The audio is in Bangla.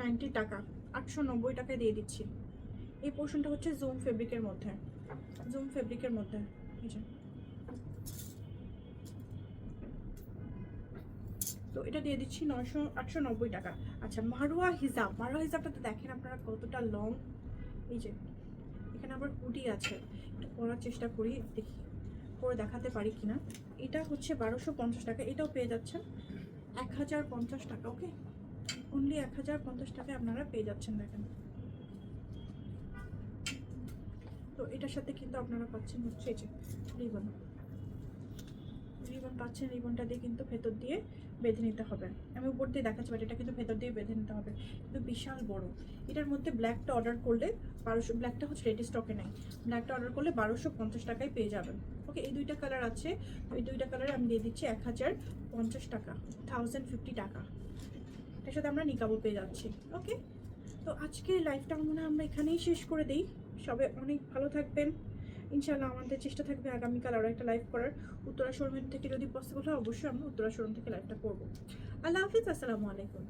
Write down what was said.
90 টাকা, 890 টাকায় দিয়ে দিচ্ছি। এই পোর্শনটা হচ্ছে জুম ফেব্রিকের মধ্যে, জুম ফেব্রিকের মধ্যে। এই যে, তো এটা দিয়ে দিচ্ছি 890 টাকা। আচ্ছা, মারোয়া হিজাব, মারোয়া হিজাবটা তো দেখেন আপনারা কতটা লং। এই যে এখানে আবার হুডি আছে, একটু পরার চেষ্টা করি, দেখি পরে দেখাতে পারি কিনা। এটা হচ্ছে 1250 টাকা, এটাও পেয়ে যাচ্ছেন 1050 টাকা। ওকে, অনলি 1050 টাকায় আপনারা পেয়ে যাচ্ছেন। দেখেন, তো এটার সাথে কিন্তু আপনারা পাচ্ছেন হচ্ছে এই যে রিবন, রিবন পাচ্ছেন। রিবনটা দিয়ে কিন্তু ভেতর দিয়ে বেঁধে নিতে হবে। আমি উপর দিয়ে দেখাচ্ছি, বাট এটা কিন্তু ভেতর দিয়ে বেঁধে নিতে হবে, কিন্তু বিশাল বড়। এটার মধ্যে ব্ল্যাকটা অর্ডার করলে 1200, ব্ল্যাকটা হচ্ছে রেডি স্টকে নেই, ব্ল্যাকটা অর্ডার করলে 1250 টাকায় পেয়ে যাবেন। ওকে, এই দুইটা কালার আছে, তো এই দুইটা কালারে আমি দিয়ে দিচ্ছি 1050 টাকা, 1050 টাকা। এর সাথে আমরা নিকাবও পেয়ে যাচ্ছি। ওকে, তো আজকের লাইভটা মনে হয় আমরা এখানেই শেষ করে দিই। সবাই অনেক ভালো থাকবেন ইনশাআল্লাহ। আমাদের চেষ্টা থাকবে আগামীকাল আরও একটা লাইভ করার। উত্তরা শোরুম থেকে যদি পসিবল হয় অবশ্যই আমরা উত্তরা শোরুম থেকে লাইভটা করবো। আল্লাহ হাফিজ, আসসালামু আলাইকুম।